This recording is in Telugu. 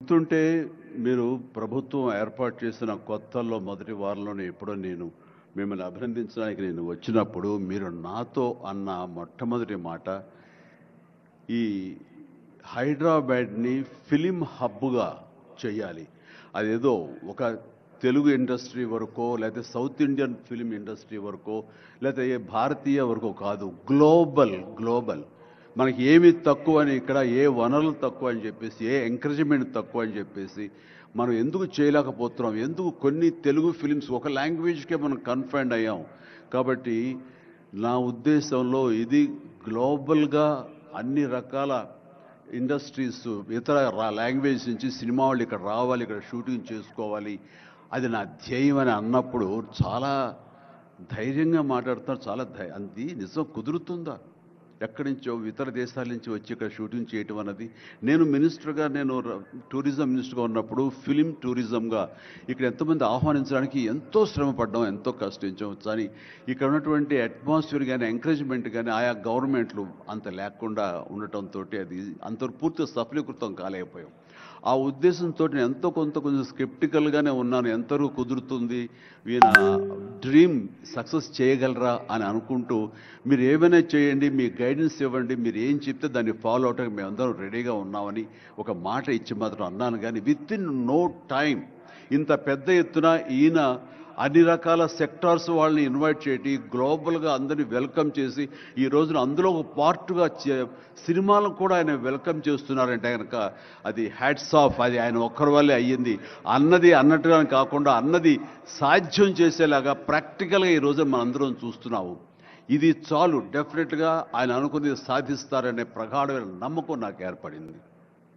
గుర్తుంటే మీరు ప్రభుత్వం ఏర్పాటు చేసిన కొత్తల్లో మొదటి వారంలోనే ఎప్పుడో నేను మిమ్మల్ని అభినందించడానికి నేను వచ్చినప్పుడు మీరు నాతో అన్న మొట్టమొదటి మాట ఈ హైదరాబాద్ని ఫిలిం హబ్గా చేయాలి. అదేదో ఒక తెలుగు ఇండస్ట్రీ వరకో లేకపోతే సౌత్ ఇండియన్ ఫిలిం ఇండస్ట్రీ వరకో లేకపోతే భారతీయ వరకో కాదు, గ్లోబల్ మనకి ఏమి తక్కువ అని, ఇక్కడ ఏ వనరులు తక్కువ అని చెప్పేసి, ఏ ఎంకరేజ్మెంట్ తక్కువ అని చెప్పేసి మనం ఎందుకు చేయలేకపోతున్నాం, ఎందుకు కొన్ని తెలుగు ఫిలిమ్స్ ఒక లాంగ్వేజ్కే మనం కన్ఫైన్డ్ అయ్యాం. కాబట్టి నా ఉద్దేశంలో ఇది గ్లోబల్గా అన్ని రకాల ఇండస్ట్రీస్ ఇతర లాంగ్వేజ్ నుంచి సినిమా వాళ్ళు ఇక్కడ రావాలి, ఇక్కడ షూటింగ్ చేసుకోవాలి, అది నా ధ్యేయం అని అన్నప్పుడు చాలా ధైర్యంగా మాట్లాడుతున్నారు. చాలా అది నిజం కుదురుతుందా? ఎక్కడి నుంచో ఇతర దేశాల నుంచి వచ్చి ఇక్కడ షూటింగ్ చేయటం అన్నది, నేను మినిస్టర్గా, నేను టూరిజం మినిస్టర్గా ఉన్నప్పుడు ఫిలిం టూరిజంగా ఇక్కడ ఎంతోమంది ఆహ్వానించడానికి ఎంతో శ్రమ పడ్డాం, ఎంతో కష్టించాం. కానీ ఇక్కడ ఉన్నటువంటి అట్మాస్ఫియర్ కానీ ఎంకరేజ్మెంట్ కానీ ఆయా గవర్నమెంట్లు అంత లేకుండా ఉండటంతో అది అంత పూర్తి సఫలీకృతం కాలేకపోయాం. ఆ ఉద్దేశంతో నేను ఎంతో కొంచెం స్కెప్టికల్గానే ఉన్నాను. ఎంతవరకు కుదురుతుంది, ఈయన డ్రీమ్ సక్సెస్ చేయగలరా అని అనుకుంటూ, మీరు ఏమైనా చేయండి, మీ గైడెన్స్ ఇవ్వండి, మీరు ఏం చెప్తే దాన్ని ఫాలో అవడానికి మేమందరం రెడీగా ఉన్నామని ఒక మాట ఇచ్చి మాత్రం అన్నాను. కానీ విత్ ఇన్ నో టైం ఇంత పెద్ద ఎత్తున ఈయన అన్ని రకాల సెక్టార్స్ వాళ్ళని ఇన్వైట్ చేసి గ్లోబల్గా అందరినీ వెల్కమ్ చేసి ఈ రోజున అందులో ఒక పార్ట్గా సినిమాలను కూడా ఆయన వెల్కమ్ చేస్తున్నారంటే కనుక అది హ్యాట్స్ ఆఫ్. అది ఆయన ఒక్కరి వల్లే అయ్యింది. అన్నది అన్నట్టుగా కాకుండా అన్నది సాధ్యం చేసేలాగా ప్రాక్టికల్గా ఈ రోజున మనందరం చూస్తున్నాము. ఇది చాలు, డెఫినెట్గా ఆయన అనుకున్నది సాధిస్తారనే ప్రగాఢమైన నమ్మకం నాకు ఏర్పడింది.